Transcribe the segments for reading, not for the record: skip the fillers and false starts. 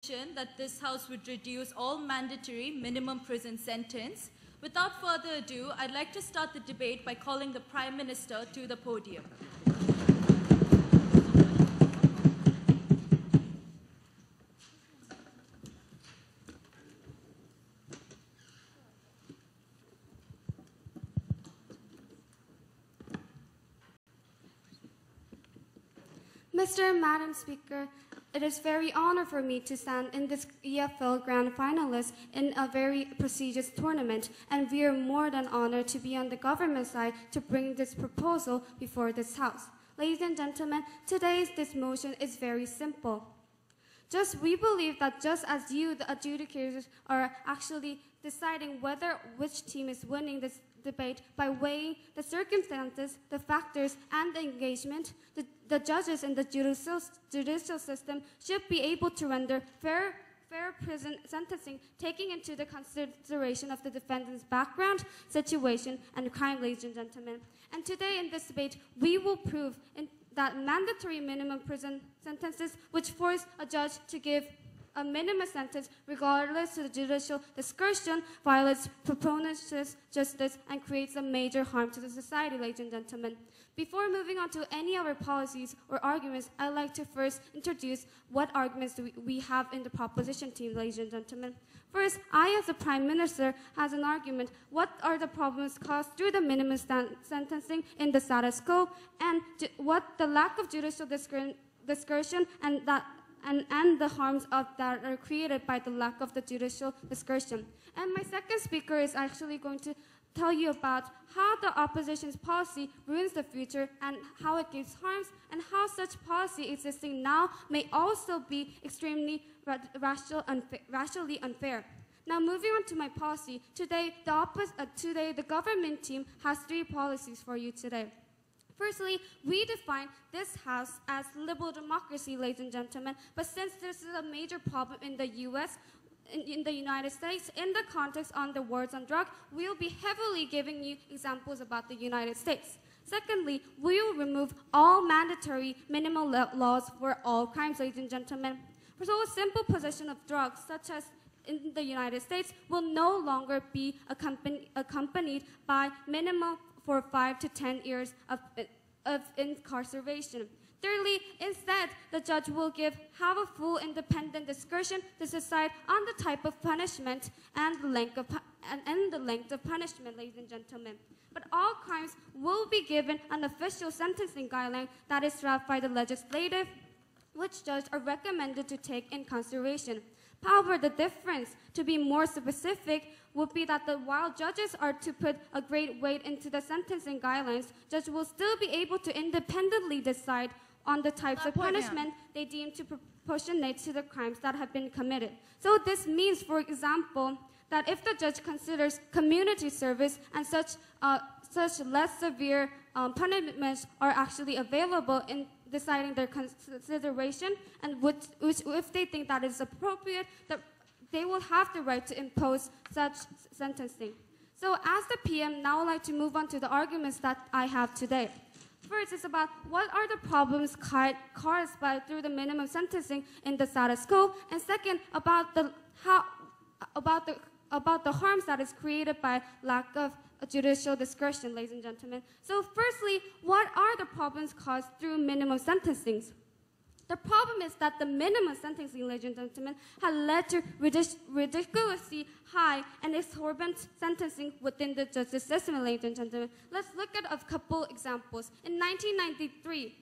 that this House would reduce all mandatory minimum prison sentence. Without further ado, I'd like to start the debate by calling the Prime Minister to the podium. Mr. and Madam Speaker, it is very honor for me to stand in this EFL Grand Finalist in a very prestigious tournament, and we are more than honored to be on the government side to bring this proposal before this House. Ladies and gentlemen, this motion is very simple. We believe that just as you, the adjudicators, are actually deciding which team is winning this debate by weighing the circumstances, the factors, and the engagement, the judges in the judicial system should be able to render fair prison sentencing, taking into the consideration of the defendant's background, situation, and crime, ladies and gentlemen. And today in this debate, we will prove that mandatory minimum prison sentences, which force a judge to give a minimum sentence regardless of the judicial discretion, violates proponents' justice and creates a major harm to the society, ladies and gentlemen. Before moving on to any of our policies or arguments, I'd like to first introduce what arguments we have in the proposition team, ladies and gentlemen. First, I, as the Prime Minister, has an argument. What are the problems caused through the minimum sentencing in the status quo, and what the lack of judicial discretion and the harms that are created by the lack of the judicial discretion. And my second speaker is actually going to tell you about how the opposition's policy ruins the future and how it gives harms, and how such policy existing now may also be extremely racially unfair. Now, moving on to my policy, today the government team has 3 policies for you today. Firstly, we define this House as liberal democracy, ladies and gentlemen, but since this is a major problem in the U.S., in the United States, in the context on the wars on drug, we'll be heavily giving you examples about the United States. Secondly, we will remove all mandatory minimum laws for all crimes, ladies and gentlemen. So a simple possession of drugs, such as in the United States, will no longer be accompanied by minimum for 5 to 10 years of incarceration. Thirdly, instead, the judge will have a full independent discretion to decide on the type of punishment and the length of punishment, ladies and gentlemen. But all crimes will be given an official sentencing guideline that is drafted by the legislative, which judges are recommended to take in consideration. However, the difference, to be more specific, would be that while judges are to put a great weight into the sentencing guidelines, judges will still be able to independently decide on the types of punishment they deem to proportionate to the crimes that have been committed. So this means, for example, that if the judge considers community service and such less severe punishments are actually available in deciding their consideration, and if they think that is appropriate, that they will have the right to impose such sentencing. So as the PM, now I'd like to move on to the arguments that I have today. First is about what are the problems caused through the minimum sentencing in the status quo, and second, about the harms that is created by lack of judicial discretion, ladies and gentlemen. So firstly, what are the problems caused through minimum sentencing? The problem is that the minimum sentencing, ladies and gentlemen, has led to ridiculously high and exorbitant sentencing within the justice system, ladies and gentlemen. Let's look at a couple examples. In 1993,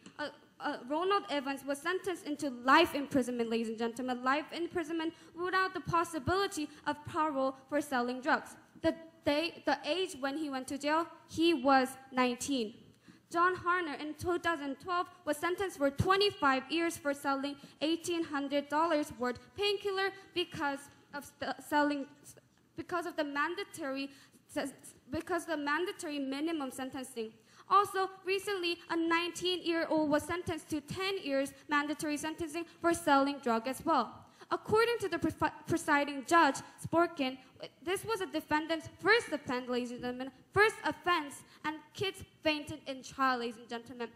Ronald Evans was sentenced into life imprisonment, ladies and gentlemen, life imprisonment without the possibility of parole for selling drugs. The age when he went to jail, he was 19. John Harner in 2012 was sentenced for 25 years for selling $1,800 worth painkiller because of the mandatory minimum sentencing. Also, recently, a 19-year-old was sentenced to 10 years mandatory sentencing for selling drugs as well. According to the presiding judge, Sporkin, this was a defendant's first offense, ladies and gentlemen, and kids fainted in trial, ladies and gentlemen.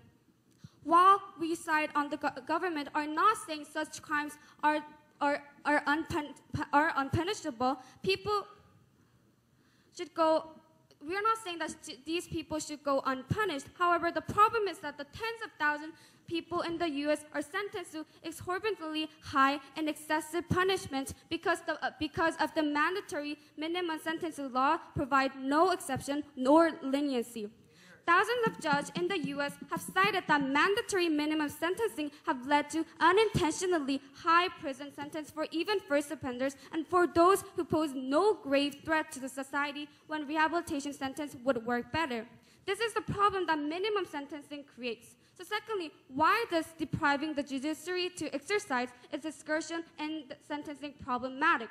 While we side on the government are not saying such crimes are are unpunishable, people should go. We are not saying that these people should go unpunished. However, the problem is that the tens of thousands of people in the U.S. are sentenced to exorbitantly high and excessive punishments because of the mandatory minimum sentencing law provide no exception nor leniency. Thousands of judges in the U.S. have cited that mandatory minimum sentencing have led to unintentionally high prison sentence for even first offenders and for those who pose no grave threat to the society when rehabilitation sentence would work better. This is the problem that minimum sentencing creates. So secondly, why does depriving the judiciary to exercise its discretion in sentencing problematic?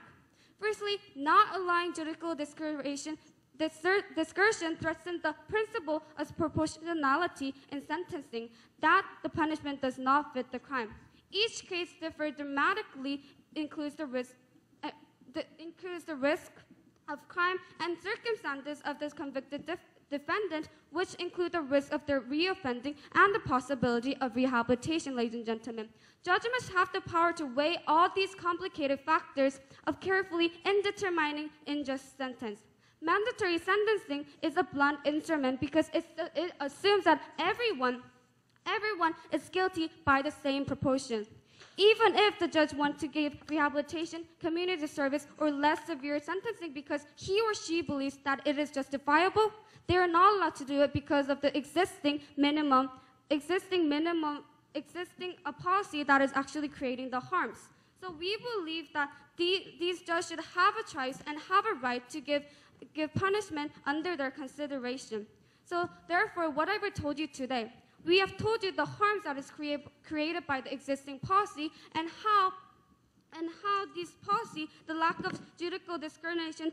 Firstly, not allowing judicial discretion threatens the principle of proportionality in sentencing, that the punishment does not fit the crime. Each case differs dramatically, includes the risk of crime and circumstances of this convicted defendant, which include the risk of their reoffending and the possibility of rehabilitation, ladies and gentlemen. Judges must have the power to weigh all these complicated factors of carefully in determining unjust sentence. Mandatory sentencing is a blunt instrument because it assumes that everyone is guilty by the same proportion. Even if the judge wants to give rehabilitation, community service, or less severe sentencing because he or she believes that it is justifiable, they are not allowed to do it because of the existing a policy that is actually creating the harms. So we believe that these judges should have a choice and have a right to give punishment under their consideration. So therefore, what I've told you today, we have told you the harms that is created by the existing policy and how this policy, the lack of judicial discrimination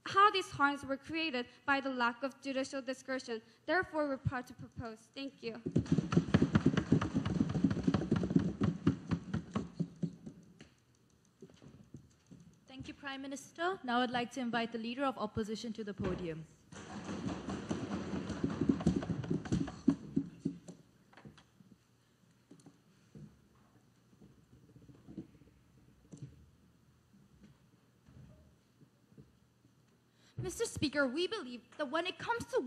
how these harms were created by the lack of judicial discretion. Therefore, we're proud to propose. Thank you. Thank you, Prime Minister. Now I'd like to invite the Leader of Opposition to the podium. Mr. Speaker, we believe that when it comes to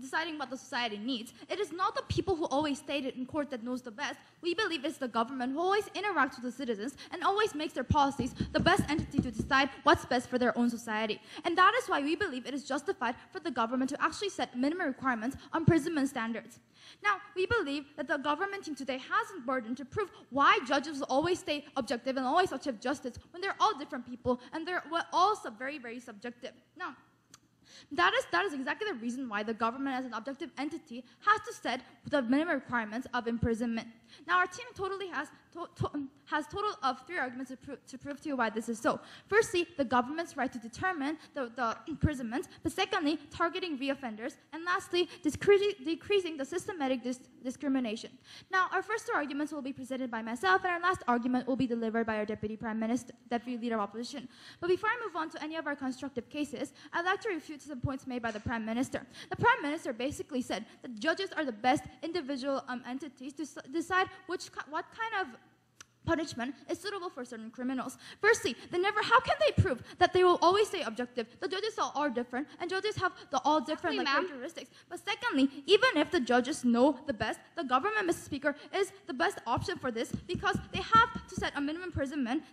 deciding what the society needs, it is not the people who always state it in court that knows the best. We believe it's the government who always interacts with the citizens and always makes their policies the best entity to decide what's best for their own society. And that is why we believe it is justified for the government to actually set minimum requirements on imprisonment standards. Now, we believe that the government team today has a burden to prove why judges will always stay objective and always achieve justice when they're all different people and they're all very, very subjective. Now, that is exactly the reason why the government as an objective entity has to set the minimum requirements of imprisonment. Now, our team has total of 3 arguments to prove to you why this is so. Firstly, the government's right to determine the imprisonment, but secondly, targeting reoffenders, and lastly, decreasing the systematic discrimination. Now, our first 2 arguments will be presented by myself, and our last argument will be delivered by our Deputy Leader of Opposition. But before I move on to any of our constructive cases, I'd like to refute some points made by the Prime Minister. The Prime Minister basically said that judges are the best individual entities to decide what kind of punishment is suitable for certain criminals. Firstly, how can they prove that they will always stay objective? The judges are all different, and judges have all different characteristics. But secondly, even if the judges know the best, the government, Mr. Speaker, is the best option for this because they have to set a minimum imprisonment.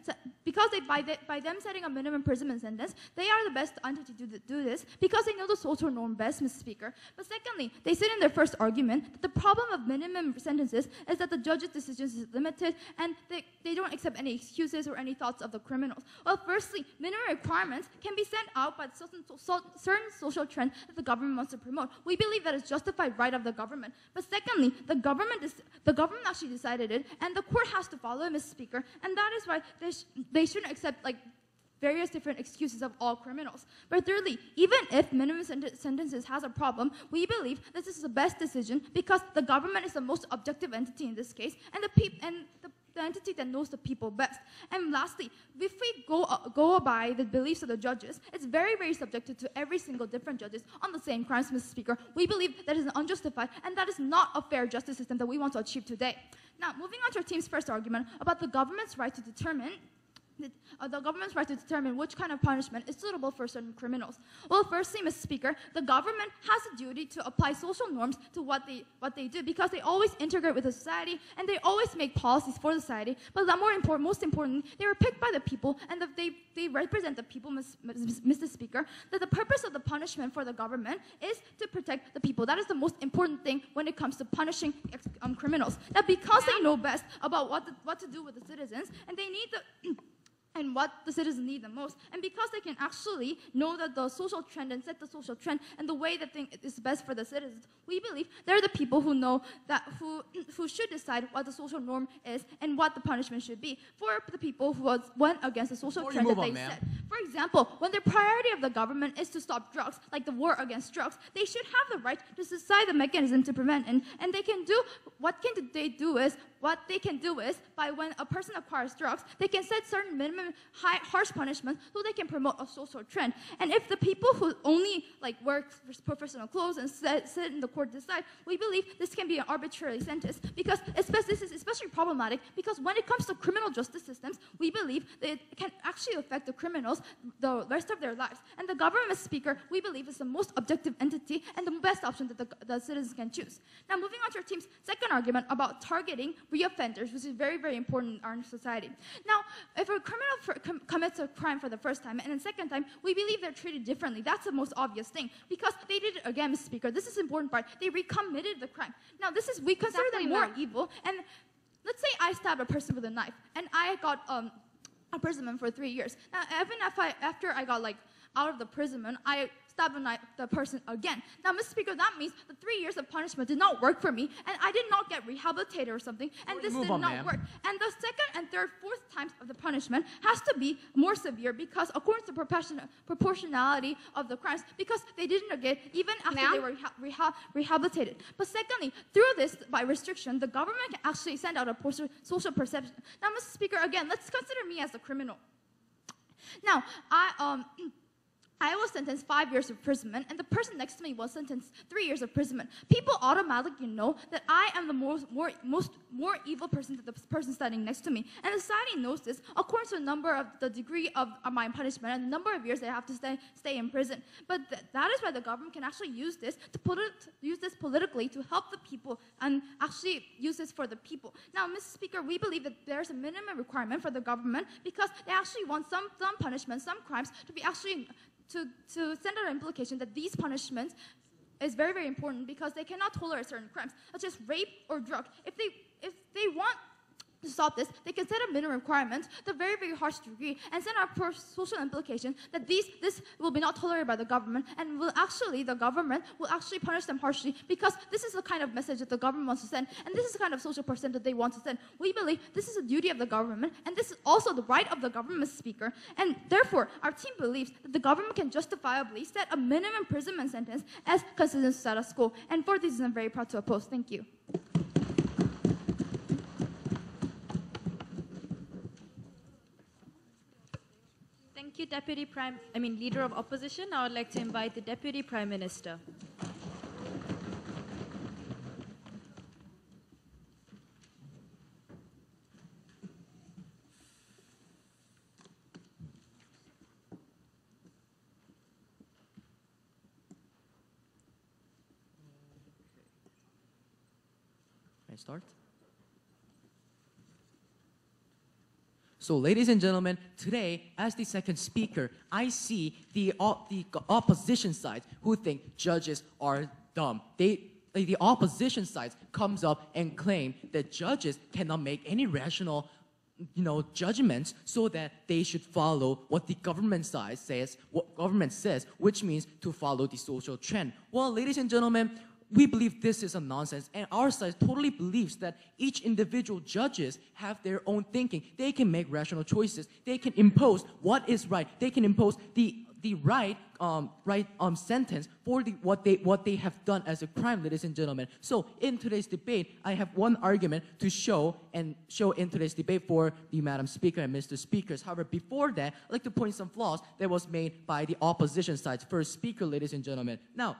Because by them setting a minimum imprisonment sentence, they are the best entity to do this because they know the social norm best, Mr. Speaker. But secondly, they said in their first argument that the problem of minimum sentences is that the judge's decisions is limited and they don't accept any excuses or any thoughts of the criminals. Well, firstly, minimum requirements can be sent out by certain social trends that the government wants to promote. We believe that it's justified right of the government. But secondly, the government actually decided it, and the court has to follow it, Mr. Speaker, and that is why they shouldn't accept various different excuses of all criminals. But thirdly, even if minimum sentences has a problem, we believe this is the best decision because the government is the most objective entity in this case, and the the entity that knows the people best. And lastly, if we go by the beliefs of the judges, it's very, very subjective to every single different judges on the same crimes, Mr. Speaker. We believe that is unjustified, and that is not a fair justice system that we want to achieve today. Now, moving on to our team's first argument about the government's right to determine which kind of punishment is suitable for certain criminals. Well, firstly, Mr. Speaker, the government has a duty to apply social norms to what they do, because they always integrate with the society and they always make policies for the society. But most important, they were picked by the people, and they represent the people, Mr. Speaker, that the purpose of the punishment for the government is to protect the people. That is the most important thing when it comes to punishing criminals. Now, because they know best about what to do with the citizens, and they need and what the citizens need the most. And because they can actually know that the social trend and set the social trend and the way that thing is best for the citizens, we believe they're the people who know that who should decide what the social norm is and what the punishment should be for the people who went against the social trend that they set. For example, when the priority of the government is to stop drugs, like the war against drugs, they should have the right to decide the mechanism to prevent it. And they can do, what they can do is, by when a person acquires drugs, they can set certain minimum harsh punishments so they can promote a social trend. And if the people who only wear professional clothes and sit in the court decide, we believe this can be an arbitrary sentence, because this is especially problematic because when it comes to criminal justice systems, we believe that it can actually affect the criminals the rest of their lives. And the government, Speaker, we believe is the most objective entity and the best option that the citizens can choose. Now, moving on to our team's second argument about targeting reoffenders, which is very, very important in our society. Now, if a criminal commits a crime for the first time and the second time, we believe they're treated differently. That's the most obvious thing, because they did it again, Mr. Speaker. This is the important part. They recommitted the crime. Now, we consider them more evil. And let's say I stabbed a person with a knife, and I got imprisonment for 3 years. Now, even after I got out of the imprisonment, I stabbed the person again. Now, Mr. Speaker, that means the 3 years of punishment did not work for me, and I did not get rehabilitated or something, and this did not work. And the second and third, fourth times of the punishment has to be more severe, because according to proportionality of the crimes, because they didn't get even after they were rehabilitated. But secondly, through this, by restriction, the government can actually send out a social perception. Now, Mr. Speaker, again, let's consider me as a criminal. Now, I was sentenced 5 years of imprisonment, and the person next to me was sentenced 3 years of imprisonment. People automatically know that I am the more evil person than the person standing next to me, and society knows this according to the degree of my punishment and the number of years that I have to stay in prison. But that is why the government can actually use this politically to help the people and actually use this for the people. Now, Mr. Speaker, we believe that there's a minimum requirement for the government, because they actually want some punishments, some crimes to be actually to send out an implication that these punishments is very, very important, because they cannot tolerate certain crimes, such as rape or drug. If they want to stop this, they can set a minimum requirement, the very, very harsh degree, and send out a social implication that this will be not tolerated by the government, and the government will actually punish them harshly, because this is the kind of message that the government wants to send, and this is the kind of social percent that they want to send. We believe this is a duty of the government, and this is also the right of the government, Speaker, and therefore, our team believes that the government can justifiably set a minimum imprisonment sentence as consistent status quo, and for this, I'm very proud to oppose. Thank you. Thank you, Leader of Opposition. I would like to invite the Deputy Prime Minister. Can I start? So, ladies and gentlemen, today, as the second speaker, I see the opposition side who think judges are dumb. The opposition side comes up and claim that judges cannot make any rational, judgments, so that they should follow what the government side says, which means to follow the social trend. Well, ladies and gentlemen, we believe this is a nonsense, and our side totally believes that each individual judges have their own thinking. They can make rational choices. They can impose what is right. They can impose the the right sentence for what they have done as a crime, ladies and gentlemen. So in today's debate, I have one argument to show in today's debate for the Madam Speaker and Mr. Speakers. However, before that, I'd like to point some flaws that was made by the opposition side's first speaker, ladies and gentlemen. Now,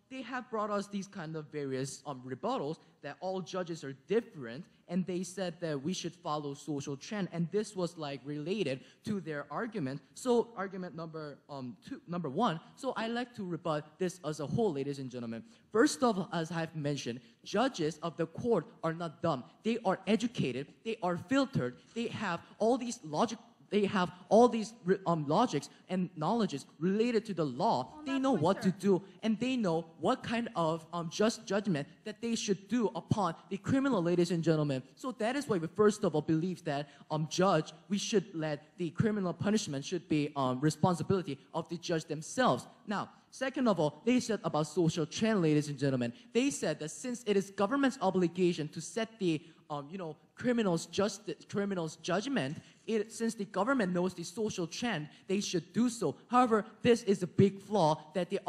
they have brought us these kind of various rebuttals that all judges are different, and they said that we should follow social trend, and this was like related to their argument. So argument number one. So I like to rebut this as a whole, ladies and gentlemen. First of all, as I've mentioned, judges of the court are not dumb. They are educated. They are filtered. They have all these logics and knowledges related to the law. They know what to do, and they know what kind of just judgment that they should do upon the criminal, ladies and gentlemen. So that is why we first of all believe that we should let the criminal punishment should be responsibility of the judge themselves. Now, second of all, they said about social trend, ladies and gentlemen. They said that since it is government's obligation to set the criminals' judgment, since the government knows the social trend, they should do so. However, this is a big flaw that the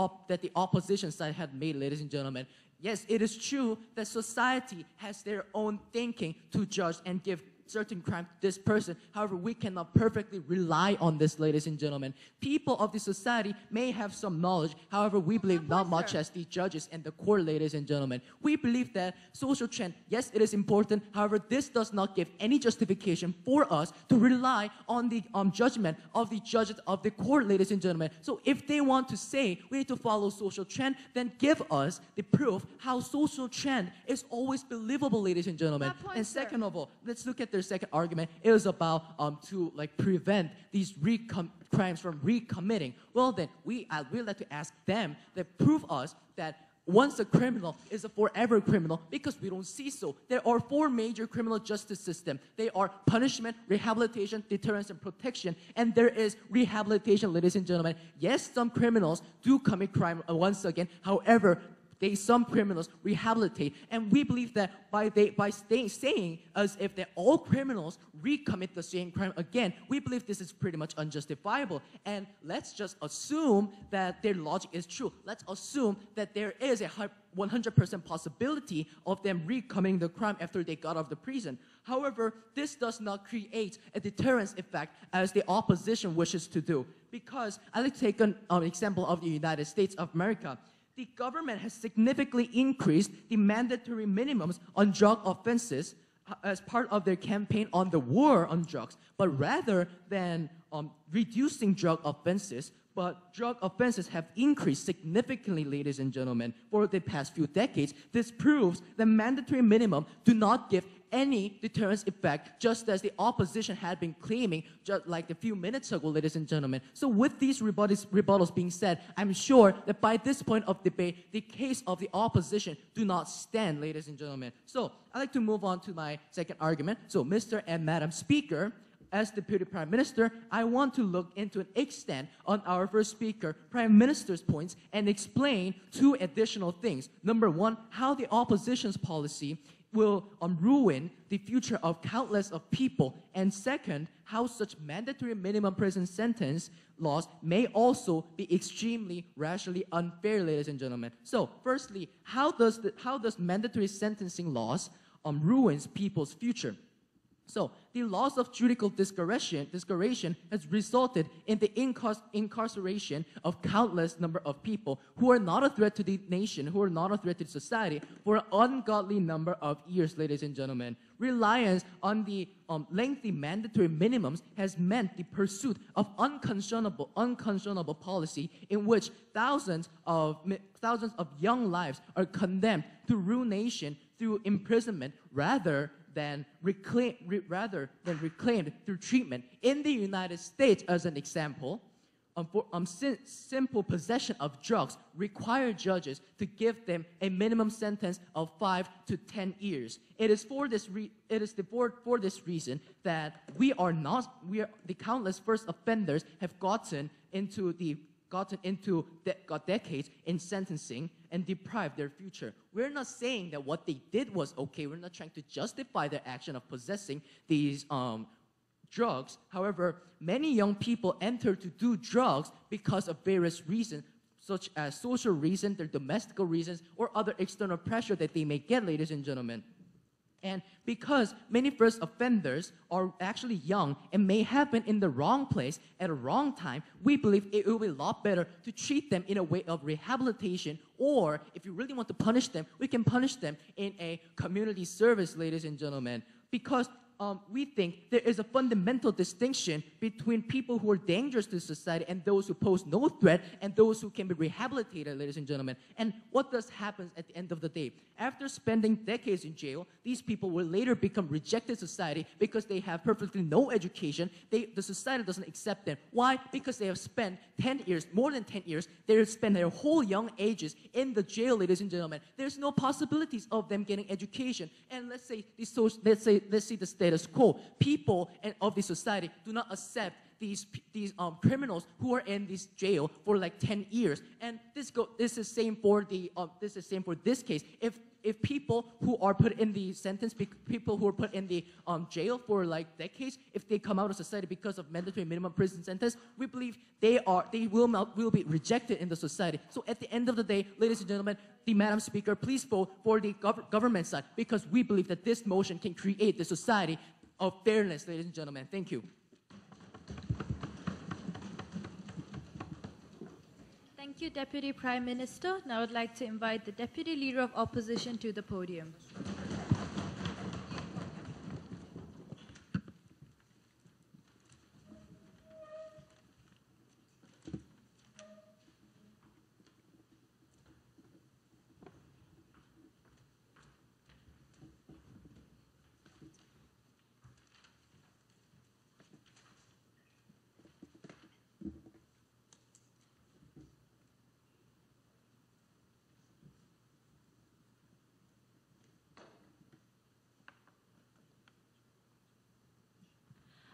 opposition side had made, ladies and gentlemen. Yes, it is true that society has their own thinking to judge and give certain crime to this person. However, we cannot perfectly rely on this, ladies and gentlemen. People of the society may have some knowledge. However, we believe not much as the judges and the court, ladies and gentlemen. We believe that social trend, yes, it is important. However, this does not give any justification for us to rely on the judgment of the judges of the court, ladies and gentlemen. So if they want to say we need to follow social trend, then give us the proof how social trend is always believable, ladies and gentlemen. And second of all, let's look at their second argument. It was about to prevent these crimes from recommitting. Well, then we'd like to ask them that prove us that once a criminal is a forever criminal, because we don't see so. There are 4 major criminal justice systems. They are punishment, rehabilitation, deterrence, and protection. And there is rehabilitation, ladies and gentlemen. Yes, some criminals do commit crime once again. However, some criminals rehabilitate, and we believe that by saying as if that all criminals recommit the same crime again, we believe this is pretty much unjustifiable. And let's just assume that their logic is true. Let's assume that there is a 100% possibility of them recommitting the crime after they got out of the prison. However, this does not create a deterrence effect as the opposition wishes to do. Because I'd like to take an example of the United States of America. The government has significantly increased the mandatory minimums on drug offenses as part of their campaign on the war on drugs. But rather than reducing drug offenses, have increased significantly, ladies and gentlemen, for the past few decades. This proves that mandatory minimum do not give any deterrence effect, just as the opposition had been claiming just like a few minutes ago, ladies and gentlemen. So with these rebuttals being said, I'm sure that by this point of debate, the case of the opposition do not stand, ladies and gentlemen. So I'd like to move on to my second argument. So Mr. and Madam Speaker, as Deputy Prime Minister, I want to look into an extent on our first speaker, Prime Minister's points, and explain 2 additional things. Number 1, how the opposition's policy will ruin the future of countless of people. And second, how such mandatory minimum prison sentence laws may also be extremely racially unfair, ladies and gentlemen. So, firstly, how does mandatory sentencing laws ruins people's future? So, the loss of judicial discretion has resulted in the incarceration of countless number of people who are not a threat to the nation, who are not a threat to society, for an ungodly number of years, ladies and gentlemen. Reliance on the lengthy mandatory minimums has meant the pursuit of unconscionable policy in which thousands of young lives are condemned to ruination through imprisonment rather than reclaimed through treatment. In the United States, as an example, simple possession of drugs require judges to give them a minimum sentence of 5 to 10 years. It is for this reason that the countless first offenders have gotten into decades in sentencing and deprived their future. We're not saying that what they did was okay. We're not trying to justify their action of possessing these drugs. However, many young people enter to do drugs because of various reasons, such as social reasons, their domestic reasons, or other external pressure that they may get, ladies and gentlemen. And because many first offenders are actually young and may have been in the wrong place at a wrong time, we believe it will be a lot better to treat them in a way of rehabilitation, or if you really want to punish them, we can punish them in a community service, ladies and gentlemen. Because we think there is a fundamental distinction between people who are dangerous to society and those who pose no threat and those who can be rehabilitated, ladies and gentlemen. And what does happen at the end of the day? After spending decades in jail, these people will later become rejected society because they have perfectly no education. The society doesn't accept them. Why? Because they have spent 10 years, more than 10 years, they have spent their whole young ages in the jail, ladies and gentlemen. There's no possibilities of them getting education. And let's say the status quo. People of the society do not accept these criminals who are in this jail for like 10 years. And this is same for this case. If people who are put in the sentence, people who are put in the jail for like decades, if they come out of society because of mandatory minimum prison sentence, we believe they will be rejected in the society. So at the end of the day, ladies and gentlemen, the Madam Speaker, please vote for the government side, because we believe that this motion can create the society of fairness, ladies and gentlemen. Thank you. Thank you, Deputy Prime Minister. Now I would like to invite the Deputy Leader of Opposition to the podium.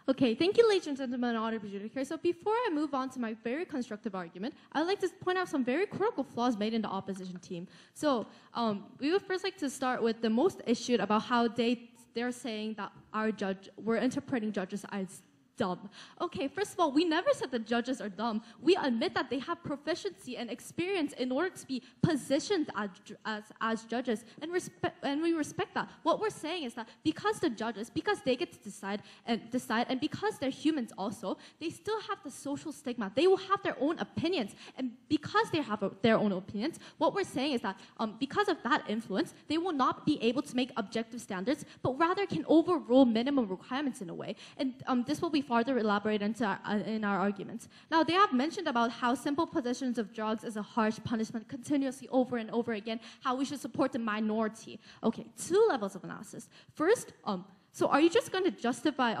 Okay, thank you, ladies and gentlemen, honorable judiciary. So before I move on to my very constructive argument, I'd like to point out some very critical flaws made in the opposition team. So we would first like to start with the most issued about how they're saying that we're interpreting judges as dumb. Okay, first of all, we never said the judges are dumb. We admit that they have proficiency and experience in order to be positioned as judges, and we respect that. What we're saying is that because the judges, because they get to decide, and because they're humans also, they still have the social stigma. They will have their own opinions, and because they have their own opinions, what we're saying is that because of that influence, they will not be able to make objective standards, but rather can overrule minimum requirements in a way. And this will be further elaborate in our arguments. Now, they have mentioned about how simple possessions of drugs is a harsh punishment continuously over and over again, how we should support the minority. Okay, two levels of analysis. First, so are you just going to justify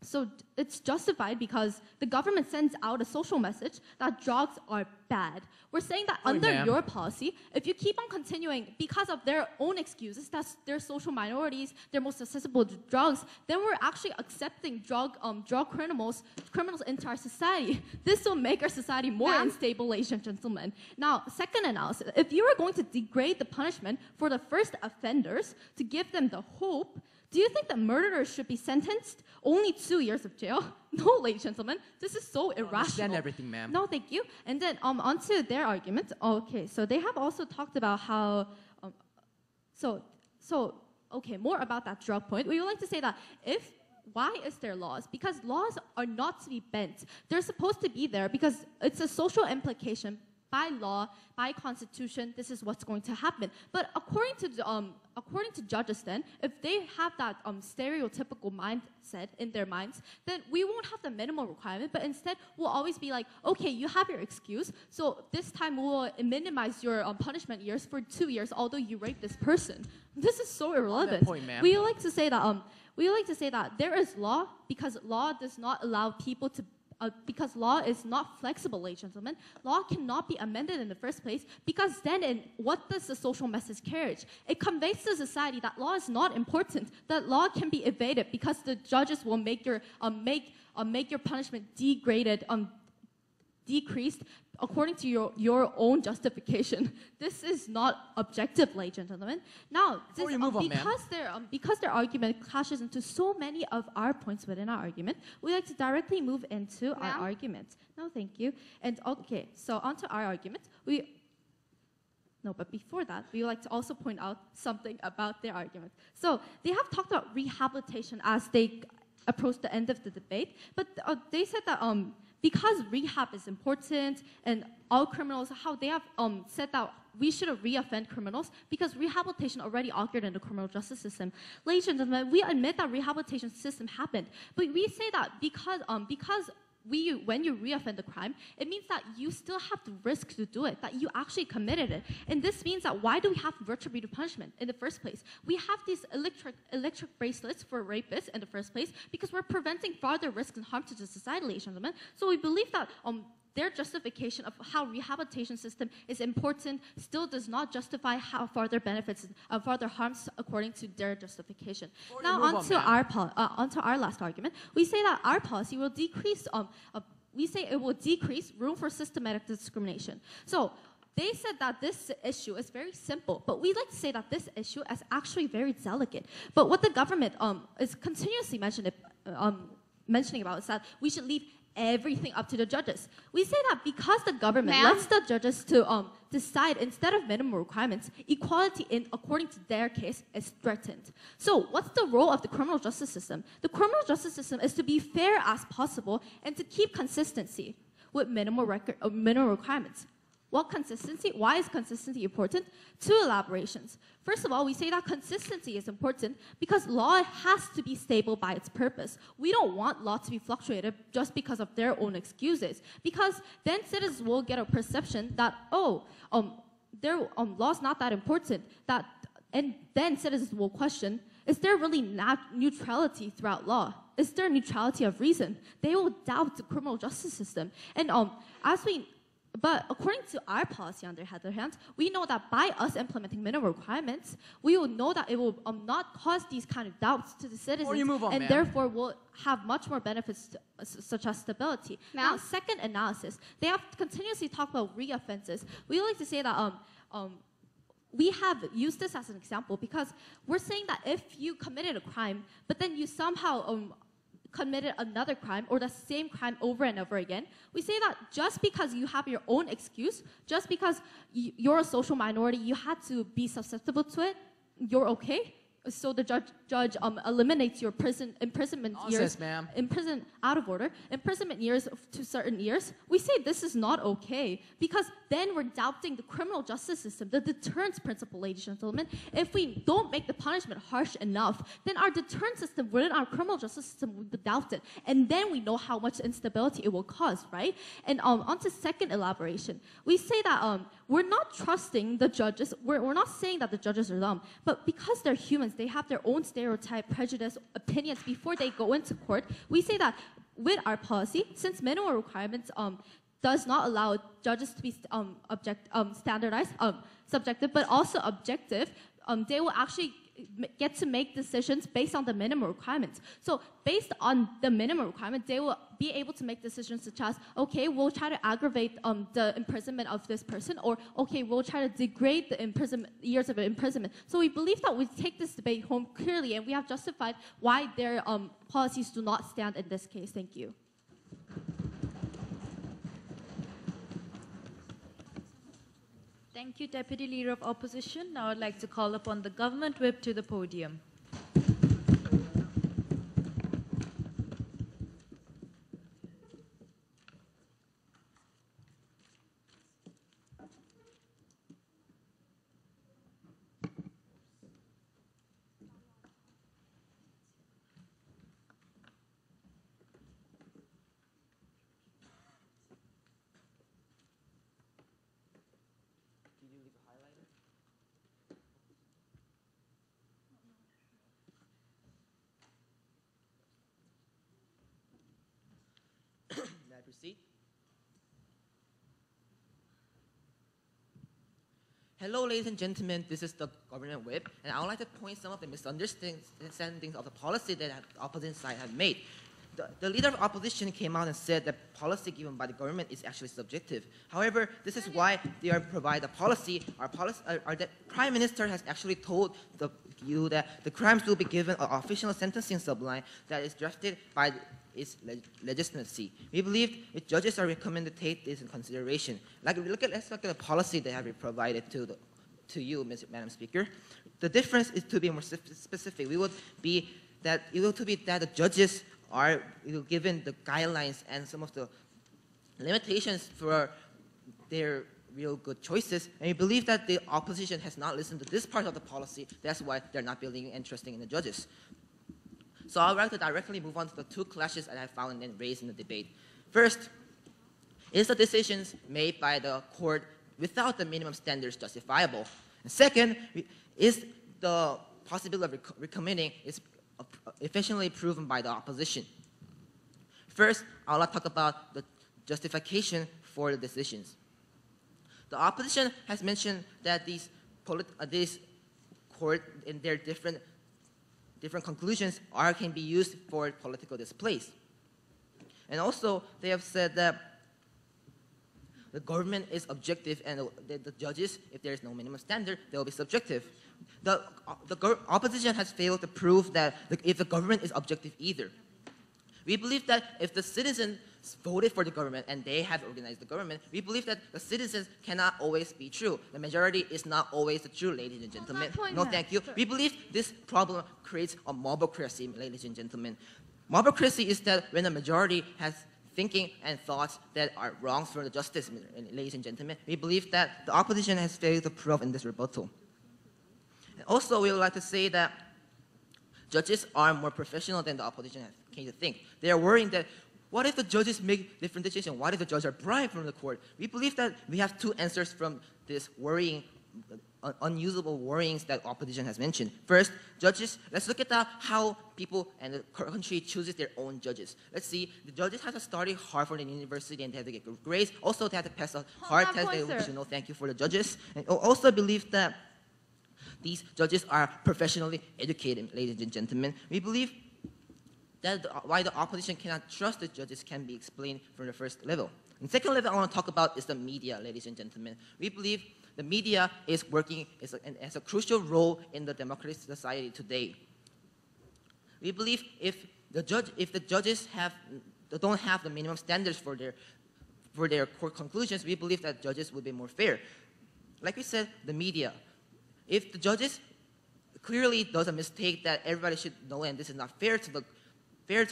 so it's justified because the government sends out a social message that drugs are bad. We're saying that under your policy, if you keep on continuing because of their own excuses, that's their social minorities, they're most accessible to drugs, then we're actually accepting drug criminals into our society. This will make our society more unstable, ladies and gentlemen. Now, second analysis, if you are going to degrade the punishment for the first offenders to give them the hope, do you think that murderers should be sentenced only 2 years of jail? No, ladies and gentlemen, this is so irrational. Understand everything, ma'am. No, thank you. And then onto their argument. Okay, so they have also talked about how, okay, more about that drug point. We would like to say that why is there laws? Because laws are not to be bent. They're supposed to be there because it's a social implication. By law, by constitution, this is what's going to happen. But according to judges, then, if they have that stereotypical mindset in their minds, then we won't have the minimum requirement. But instead, we'll always be like, okay, you have your excuse, so this time we'll minimize your punishment years for 2 years, although you raped this person. This is so irrelevant. On that point, ma'am. We like to say that there is law because law does not allow people to. Because law is not flexible, ladies and gentlemen. Law cannot be amended in the first place because then what does the social message carry? It conveys to society that law is not important, that law can be evaded because the judges will make your punishment degraded decreased according to your own justification. This is not objective, ladies and gentlemen. Now, Before you move on, ma'am. because their argument clashes into so many of our points within our argument, we like to directly move into our Ma'am? argument. No, thank you. And okay, so onto our argument. No, but before that, we would like to also point out something about their argument. So they have talked about rehabilitation as they approach the end of the debate, but they said that because rehab is important and all criminals, how they have said that we shouldn't re-offend criminals because rehabilitation already occurred in the criminal justice system. Ladies and gentlemen, we admit that rehabilitation system happened, but we say that because when you re-offend the crime, it means that you still have the risk to do it, that you actually committed it. And this means that why do we have retributive punishment in the first place? We have these electric bracelets for rapists in the first place because we're preventing further risk and harm to the society, ladies and gentlemen. So we believe that their justification of how rehabilitation system is important still does not justify how further benefits, further harms according to their justification. Now onto our last argument. We say that our policy will decrease. We say it will decrease room for systematic discrimination. So they said that this issue is very simple, but we like to say that this issue is actually very delicate. But what the government is continuously mentioning about is that we should leave everything up to the judges. We say that because the government lets the judges to decide instead of minimum requirements, equality according to their case is threatened. So what's the role of the criminal justice system? The criminal justice system is to be fair as possible and to keep consistency with minimum requirements. What consistency? Why is consistency important? Two elaborations. First of all, we say that consistency is important because law has to be stable by its purpose. We don't want law to be fluctuated just because of their own excuses, because then citizens will get a perception that, their law's not that important, and then citizens will question, is there really not neutrality throughout law? Is there neutrality of reason? They will doubt the criminal justice system. And But according to our policy, on the other hand, we know that by us implementing minimum requirements, we will know that it will not cause these kind of doubts to the citizens, and therefore will have much more benefits such as stability. Now, second analysis, they have continuously talked about re-offenses. We like to say that we have used this as an example because we're saying that if you committed a crime, but then you somehow committed another crime or the same crime over and over again, we say that just because you have your own excuse, just because you're a social minority, you had to be susceptible to it, you're okay. So the judge eliminates your imprisonment years, imprisonment years to certain years. We say this is not okay because then we're doubting the criminal justice system, the deterrence principle, ladies and gentlemen. If we don't make the punishment harsh enough, then our deterrence system within our criminal justice system will be doubted, and then we know how much instability it will cause, right? And on to second elaboration, we say that we're not trusting the judges. We're not saying that the judges are dumb, but because they're humans, they have their own stereotype, prejudice, opinions before they go into court. We say that with our policy, since minimum requirements does not allow judges to be standardized, subjective, but also objective, they will actually get to make decisions based on the minimum requirements. So based on the minimum requirement, they will be able to make decisions such as, okay, we'll try to aggravate the imprisonment of this person, or okay, we'll try to degrade the years of imprisonment. So we believe that we take this debate home clearly, and we have justified why their policies do not stand in this case. Thank you. Thank you, Deputy Leader of Opposition. Now I'd like to call upon the Government Whip to the podium. Proceed. Hello, ladies and gentlemen. This is the Government Whip, and I would like to point some of the misunderstandings of the policy that the opposition side have made. the leader of opposition came out and said that policy given by the government is actually subjective. However, this is why they are provide a policy. The Prime Minister has actually told you that the crimes will be given an official sentencing subline that is drafted by its legitimacy. We believe if judges are recommended to take this in consideration. Let's look at the policy they have provided to you, Madam Speaker. The difference is to be more specific. It will be that the judges are given the guidelines and some of the limitations for their real good choices. And we believe that the opposition has not listened to this part of the policy. That's why they're not building interesting in the judges. So I'd like to directly move on to the two clashes that I found and raised in the debate. First, is the decisions made by the court without the minimum standards justifiable? And second, is the possibility of recommending is efficiently proven by the opposition? First, I'll talk about the justification for the decisions. The opposition has mentioned that these court in their different conclusions can be used for political displays. And also, they have said that the government is objective and the judges, if there is no minimum standard, they will be subjective. The opposition has failed to prove that if the government is objective either. We believe that if the citizens voted for the government and they have organized the government, we believe that the citizens cannot always be true. The majority is not always the true, ladies and gentlemen. No, thank you. Sure. We believe this problem creates a mobocracy, ladies and gentlemen. Mobocracy is that when the majority has thinking and thoughts that are wrong for the justice, ladies and gentlemen. We believe that the opposition has failed to prove in this rebuttal. And also, we would like to say that judges are more professional than the opposition came to think. They are worrying that what if the judges make different decisions? What if the judges are bribed from the court? We believe that we have two answers from this worrying, unusable worryings that opposition has mentioned. First, judges, let's look at how people and the country chooses their own judges. Let's see, the judges have to study hard for the university and they have to get good grades. Also, they have to pass a hard test. They should know thank you for the judges. And also believe that these judges are professionally educated, ladies and gentlemen. We believe that why the opposition cannot trust the judges can be explained from the first level. And second level I want to talk about is the media, ladies and gentlemen. We believe the media is working as a crucial role in the democratic society today. We believe if the judges don't have the minimum standards for their court conclusions, we believe that judges would be more fair. Like we said, the media. If the judges clearly does a mistake that everybody should know and this is not fair to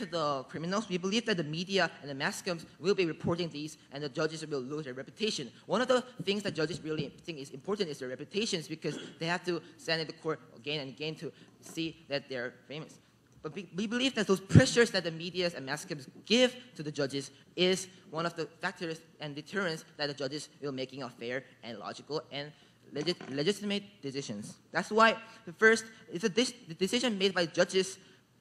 the criminals, we believe that the media and the mass coms will be reporting these and the judges will lose their reputation. One of the things that judges really think is important is their reputations because they have to stand in the court again and again to see that they're famous. But we believe that those pressures that the media and mass coms give to the judges is one of the factors and deterrents that the judges will making a fair and logical and legitimate decisions. That's why the decision made by judges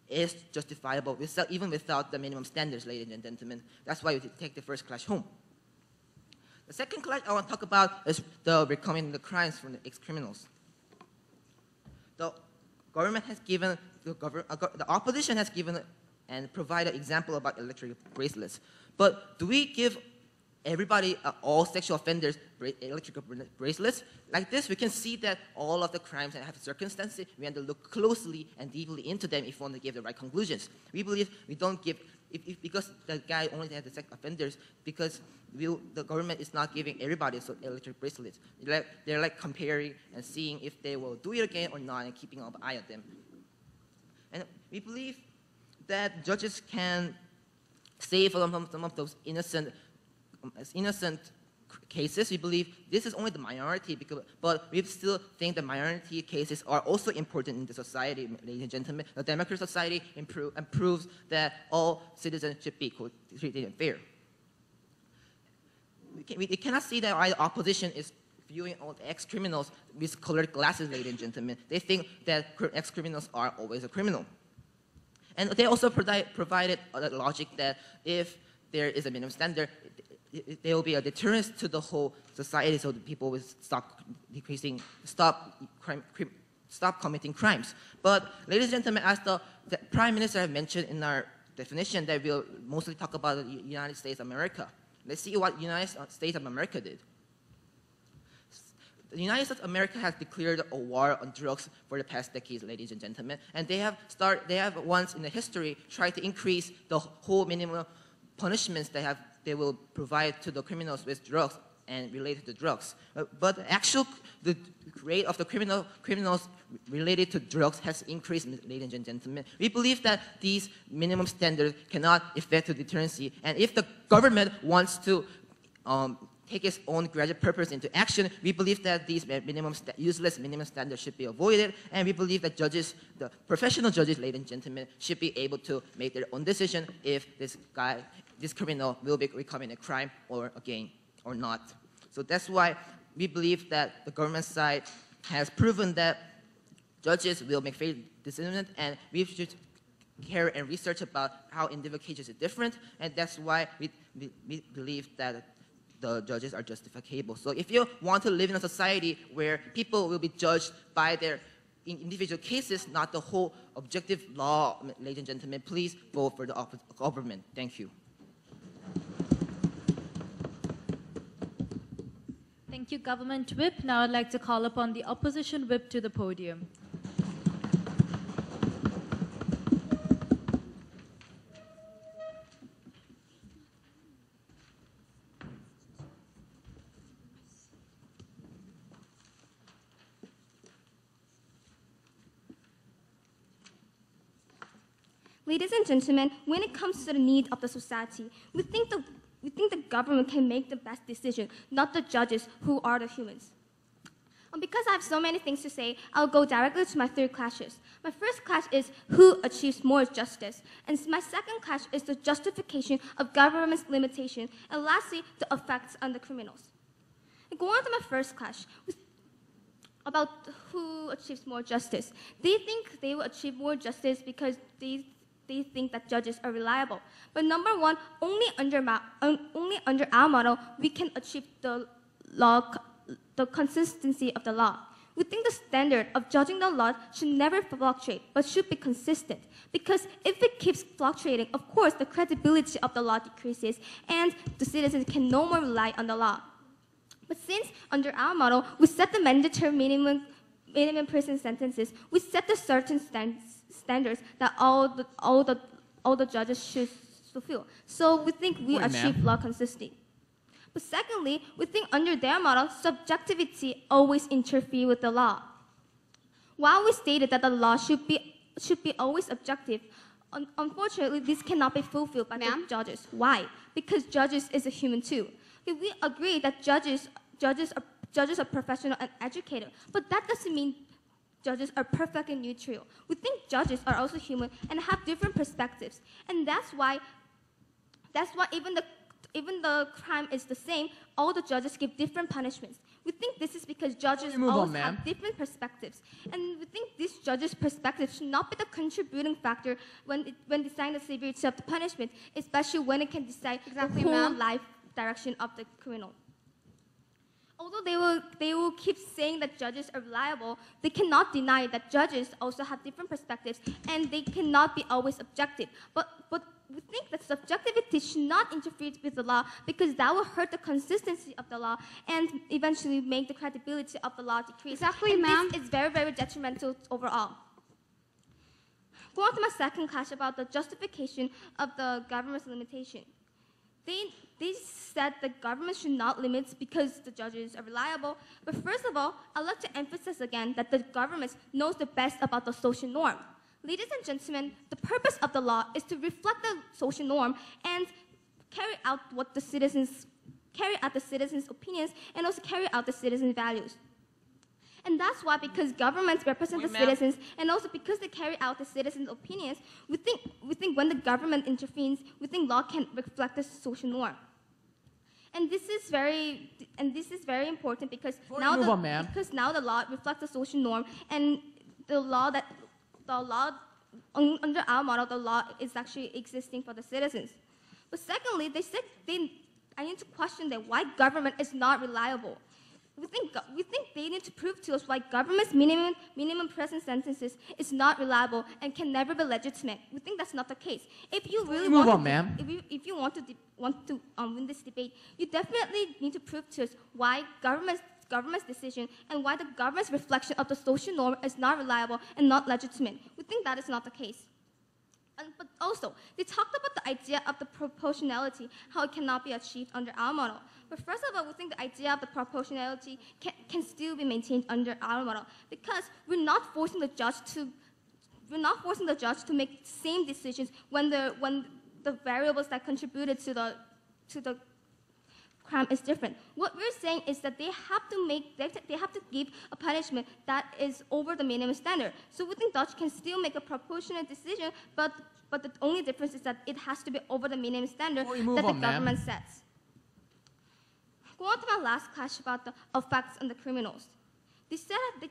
is justifiable even without the minimum standards, ladies and gentlemen. That's why we take the first clash home. The second clash I want to talk about is the recommending the crimes from the ex-criminals. The government has given, the opposition has given and provided an example about electric bracelets. But do we give everybody, all sexual offenders, electrical bracelets? Like this, we can see that all of the crimes that have circumstances, we have to look closely and deeply into them if we want to give the right conclusions. We believe we don't give, because the guy only has the sex offenders, because the government is not giving everybody electric bracelets. They're like comparing and seeing if they will do it again or not and keeping an eye on them. And we believe that judges can save some of those innocent cases. We believe this is only the minority, but we still think the minority cases are also important in the society, ladies and gentlemen. The democratic society improves that all citizens should be treated fair. We cannot see that the opposition is viewing all the ex-criminals with colored glasses, ladies and gentlemen. They think that ex-criminals are always a criminal. And they also provided a logic that if there is a minimum standard, there will be a deterrence to the whole society, so that people will stop committing crimes. But, ladies and gentlemen, as the Prime Minister have mentioned in our definition that will mostly talk about the United States of America. Let's see what United States of America did. The United States of America has declared a war on drugs for the past decades, ladies and gentlemen, and they have once in the history tried to increase the whole minimum punishments they will provide to the criminals with drugs and related to drugs. But the rate of the criminals related to drugs has increased, ladies and gentlemen. We believe that these minimum standards cannot affect the deterrency, and if the government wants to take its own graduate purpose into action, we believe that these useless minimum standards should be avoided, and we believe that judges, the professional judges, ladies and gentlemen, should be able to make their own decision if this criminal will be becoming a crime or again or not. So that's why we believe that the government side has proven that judges will make fair decisions, and we should care and research about how individual cases are different, and that's why we believe that the judges are justifiable. So if you want to live in a society where people will be judged by their individual cases, not the whole objective law, ladies and gentlemen, please vote for the government. Thank you. Thank you, Government Whip. Now I'd like to call upon the Opposition Whip to the podium. Ladies and gentlemen, when it comes to the needs of the society, we think the government can make the best decision, not the judges who are the humans. Because I have so many things to say, I'll go directly to my three clashes. My first clash is who achieves more justice, and my second clash is the justification of government's limitation, and lastly, the effects on the criminals. Going on to my first clash, about who achieves more justice. They think they will achieve more justice because they think that judges are reliable. But number one, only under our model, we can achieve the consistency of the law. We think the standard of judging the law should never fluctuate, but should be consistent. Because if it keeps fluctuating, of course, the credibility of the law decreases, and the citizens can no more rely on the law. But since under our model, we set the mandatory minimum prison sentences, we set the certain standards that all the judges should fulfill. So we think we achieve law consistency. But secondly, we think under their model, subjectivity always interferes with the law. While we stated that the law should be always objective, unfortunately, this cannot be fulfilled by the judges. Why? Because judges is a human too. We agree that judges are professional and educated, but that doesn't mean judges are perfect and neutral. We think judges are also human and have different perspectives, and that's why even the crime is the same, all the judges give different punishments. We think this is because judges always have different perspectives, and we think this judge's perspective should not be the contributing factor when deciding the severity of the punishment, especially when it can decide the whole life direction of the criminal. Although they will keep saying that judges are reliable, they cannot deny that judges also have different perspectives and they cannot be always objective. But we think that subjectivity should not interfere with the law because that will hurt the consistency of the law and eventually make the credibility of the law decrease. Exactly, and ma'am. This is very, very detrimental overall. Going on to my second clash about the justification of the government's limitation. They said the government should not limit because the judges are reliable. But first of all, I'd like to emphasize again that the government knows the best about the social norm. Ladies and gentlemen, the purpose of the law is to reflect the social norm and carry out the citizens' opinions and also carry out the citizens' values. And that's why, because governments represent the citizens, and also because they carry out the citizens' opinions, we think when the government intervenes, we think law can reflect the social norm. And this is very important because now the law reflects the social norm, and under our model, the law is actually existing for the citizens. But secondly, they said I need to question that why government is not reliable. we think they need to prove to us why government's minimum prison sentences is not reliable and can never be legitimate. We think that's not the case. If you really Move want on, ma'am. if you want to win this debate, you definitely need to prove to us why government's decision and why the government's reflection of the social norm is not reliable and not legitimate. We think that is not the case. But also, they talked about the idea of the proportionality, how it cannot be achieved under our model. But first of all, we think the idea of the proportionality can still be maintained under our model because we're not forcing the judge to make same decisions when the variables that contributed to the crime is different. What we're saying is that they have to give a punishment that is over the minimum standard. So we think Dutch can still make a proportionate decision, but the only difference is that it has to be over the minimum standard that the government sets. Go on to my last clash about the effects on the criminals. They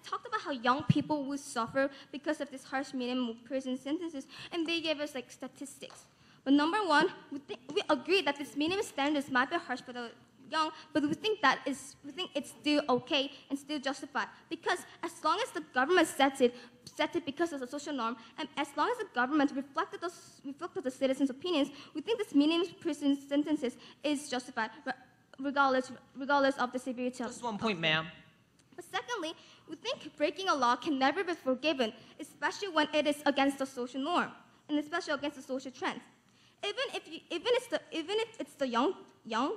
talked about how young people will suffer because of this harsh minimum prison sentences, and they gave us like statistics. But number one, we agree that this minimum standards might be harsh for the young, but we think it's still okay and still justified because as long as the government sets it because of a social norm, and as long as the government reflected the citizens' opinions, we think this minimum prison sentences is justified, regardless of the severity. Just one point, ma'am. But secondly, we think breaking a law can never be forgiven, especially when it is against the social norm and especially against the social trends. Even if it's the young,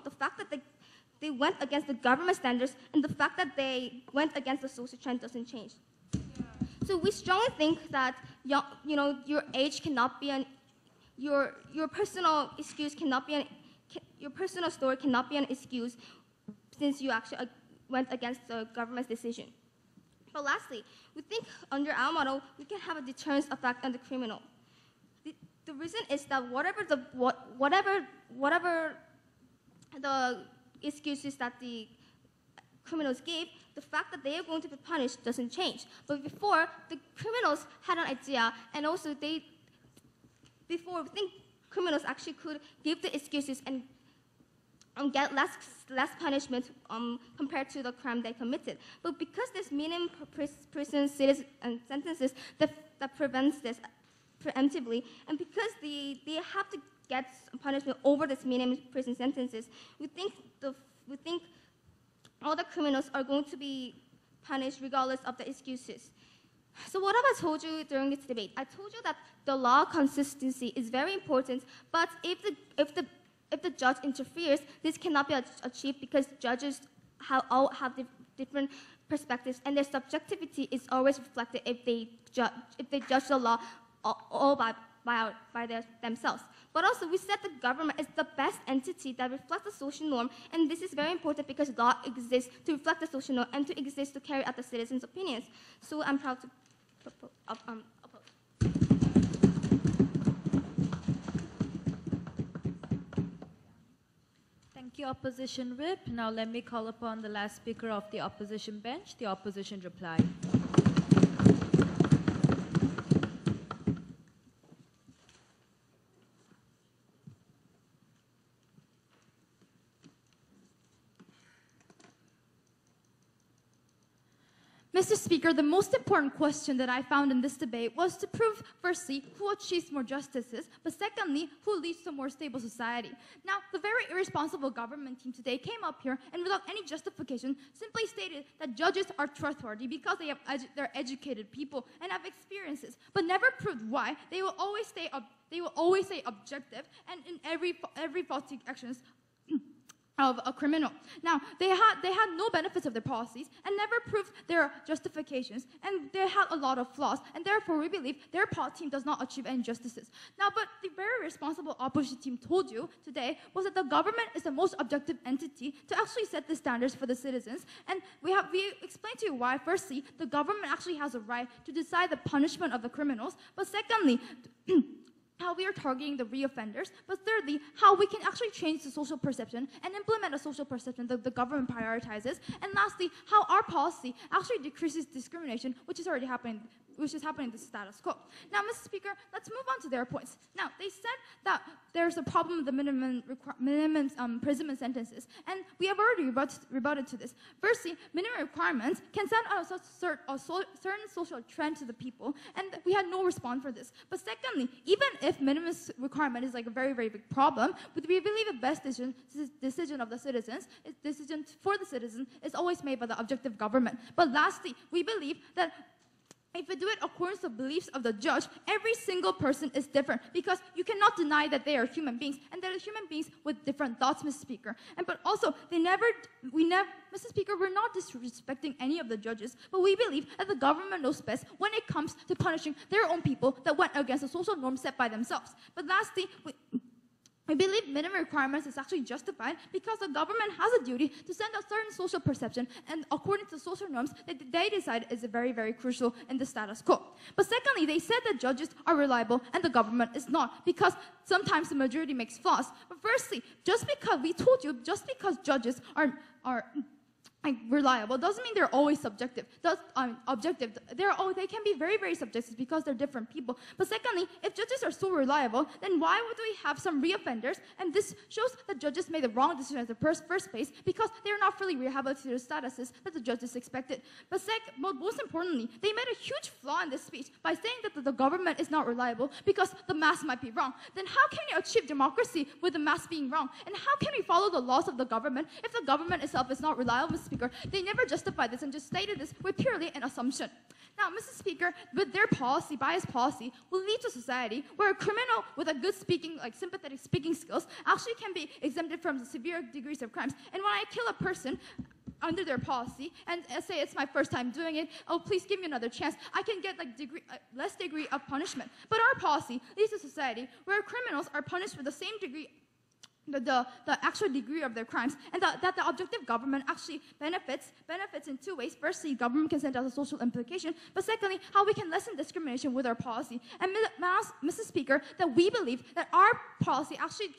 the fact that they went against the government standards and the fact that they went against the social trend doesn't change. So we strongly think that your age cannot be your personal excuse cannot be your personal story cannot be an excuse since you actually went against the government's decision. But lastly, we think under our model we can have a deterrence effect on the criminal. The reason is that whatever the excuses that the criminals gave, the fact that they are going to be punished doesn't change. But before, the criminals had an idea, and also before we think criminals actually could give the excuses and get less punishment compared to the crime they committed. But because there's minimum prison sentences that prevents this preemptively, and because they have to get punishment over this minimum prison sentences, we think all the criminals are going to be punished regardless of the excuses. So what have I told you during this debate? I told you that the law consistency is very important, but if the judge interferes, this cannot be achieved because judges all have different perspectives, and their subjectivity is always reflected if they judge the law all by themselves. But also, we said the government is the best entity that reflects the social norm, and this is very important because law exists to reflect the social norm and to exist to carry out the citizens' opinions. So I'm proud to oppose. Thank you, Opposition Whip. Now let me call upon the last speaker of the opposition bench, the opposition reply. Mr. Speaker, the most important question that I found in this debate was to prove, firstly, who achieves more justices, but secondly, who leads to a more stable society. Now, the very irresponsible government team today came up here and without any justification simply stated that judges are trustworthy because they're educated people and have experiences, but never proved why. They will always say objective, and in every faulty actions of a criminal. Now, they had no benefits of their policies and never proved their justifications, and they had a lot of flaws, and therefore we believe their team does not achieve any justices. Now, but the very responsible opposition team told you today was that the government is the most objective entity to actually set the standards for the citizens, and we explained to you why. Firstly, the government actually has a right to decide the punishment of the criminals, but secondly, how we are targeting the reoffenders, but thirdly, how we can actually change the social perception and implement a social perception that the government prioritizes, and lastly, how our policy actually decreases discrimination, which is already happening which is happening to the status quo. Now, Mr. Speaker, let's move on to their points. Now, they said that there's a problem with the minimum imprisonment sentences, and we have already rebutted to this. Firstly, minimum requirements can send a certain social trend to the people, and we had no response for this. But secondly, even if minimum requirement is like a very, very big problem, we believe the best decision of the citizens, decision for the citizen, is always made by the objective government. But lastly, we believe that if we do it according to the beliefs of the judge, every single person is different, because you cannot deny that they are human beings, and they're human beings with different thoughts, Mr. Speaker. But also, Mr. Speaker, we're not disrespecting any of the judges, but we believe that the government knows best when it comes to punishing their own people that went against the social norms set by themselves. But lastly, we believe minimum requirements is actually justified because the government has a duty to send a certain social perception, and according to social norms that they decide is very, very crucial in the status quo. But secondly, they said that judges are reliable and the government is not, because sometimes the majority makes flaws. But firstly, just because judges are reliable doesn't mean they're always subjective. Objective. They can be very, very subjective because they're different people. But secondly, if judges are so reliable, then why would we have some reoffenders? And this shows that judges made the wrong decision at the first place, because they're not fully rehabilitated statuses that the judges expected. But most importantly, they made a huge flaw in this speech by saying that the government is not reliable because the math might be wrong. Then how can you achieve democracy with the math being wrong? And how can we follow the laws of the government if the government itself is not reliable, Mr. Speaker? They never justified this and just stated this with purely an assumption. Now, Mr. Speaker, with their policy, biased policy, will lead to a society where a criminal with a good speaking, sympathetic speaking skills actually can be exempted from the severe degrees of crimes. And when I kill a person under their policy and say it's my first time doing it, oh, please give me another chance, I can get less degree of punishment. But our policy leads to a society where criminals are punished with the same degree, the actual degree of their crimes, and that the objective government actually benefits in two ways. Firstly, government can send out a social implication, but secondly, how we can lessen discrimination with our policy. And Mr. Speaker, that we believe that our policy actually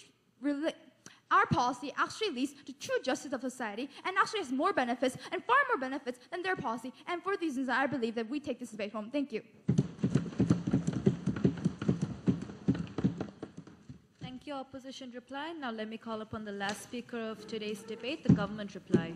leads to true justice of society and actually has more benefits, and far more benefits, than their policy. And for these reasons, I believe that we take this debate home. Thank you. Thank you, opposition reply. Now let me call upon the last speaker of today's debate, the government reply.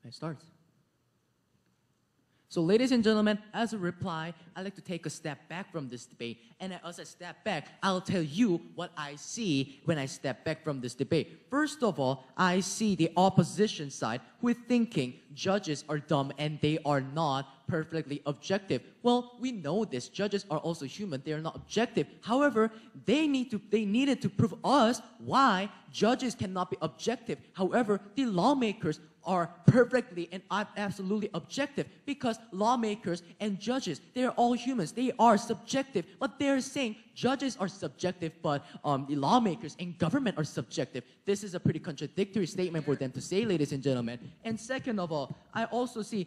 It starts. So, ladies and gentlemen, as a reply, I'd like to take a step back from this debate. And as I step back, I'll tell you what I see when I step back from this debate. First of all, I see the opposition side who is thinking judges are dumb and they are not perfectly objective. Well, we know this. Judges are also human. They are not objective. However, they needed to prove us why judges cannot be objective. However, the lawmakers are perfectly and absolutely objective, because lawmakers and judges, they are all humans. They are subjective, but they're saying judges are subjective, but the lawmakers and government are subjective. This is a pretty contradictory statement for them to say, ladies and gentlemen. And second of all, I also see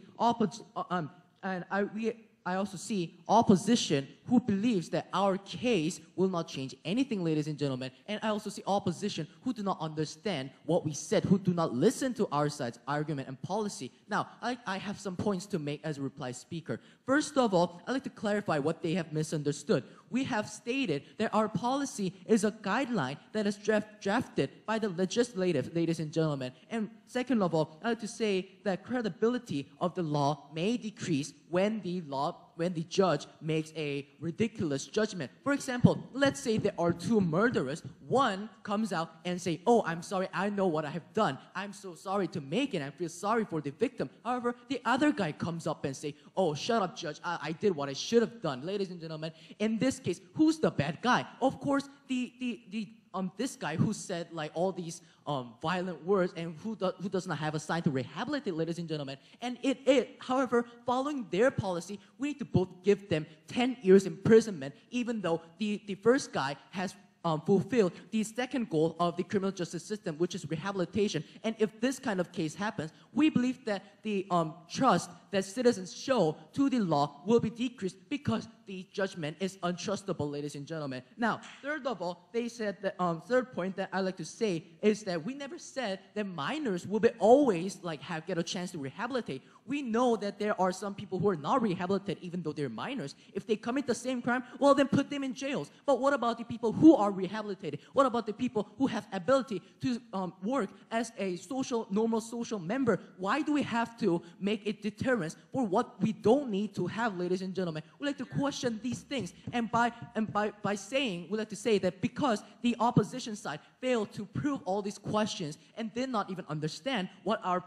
I also see opposition who believes that our case will not change anything, ladies and gentlemen. And I also see opposition who do not understand what we said, who do not listen to our side's argument and policy. Now, I have some points to make as a reply speaker. First of all, I'd like to clarify what they have misunderstood. We have stated that our policy is a guideline that is drafted by the legislative, ladies and gentlemen. And second of all, I'd like to say that credibility of the law may decrease when the judge makes a ridiculous judgment. For example, let's say there are two murderers. One comes out and say, "Oh, I'm sorry, I know what I have done. I'm so sorry to make it. I feel sorry for the victim." However, the other guy comes up and say, "Oh, shut up, judge. I did what I should have done." Ladies and gentlemen, in this case, who's the bad guy? Of course, this guy who said like all these violent words and who does not have a sign to rehabilitate, ladies and gentlemen. And however, following their policy, we need to both give them 10 years imprisonment, even though the first guy has fulfilled the second goal of the criminal justice system, which is rehabilitation. And if this kind of case happens, we believe that the trust that citizens show to the law will be decreased, because the judgment is untrustable, ladies and gentlemen. Now, third of all, they said that third point that I like to say is that we never said that minors will be always like get a chance to rehabilitate. We know that there are some people who are not rehabilitated even though they're minors. If they commit the same crime, well, then put them in jails. But what about the people who are rehabilitated? What about the people who have ability to work as a normal social member? Why do we have to make it deterrence for what we don't need to have, ladies and gentlemen? We like to question these things, and by saying, we like to say that because the opposition side failed to prove all these questions and did not even understand what our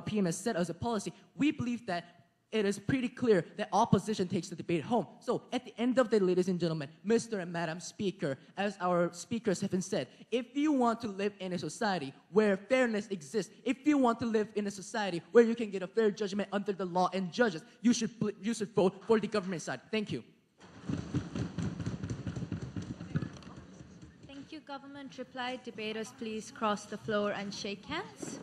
PM has said as a policy, we believe that it is pretty clear that opposition takes the debate home. So at the end of the day, ladies and gentlemen, Mr. and Madam Speaker, as our speakers have said, if you want to live in a society where fairness exists, if you want to live in a society where you can get a fair judgment under the law and judges, you should vote for the government side. Thank you. Thank you, government reply. Debaters, please cross the floor and shake hands.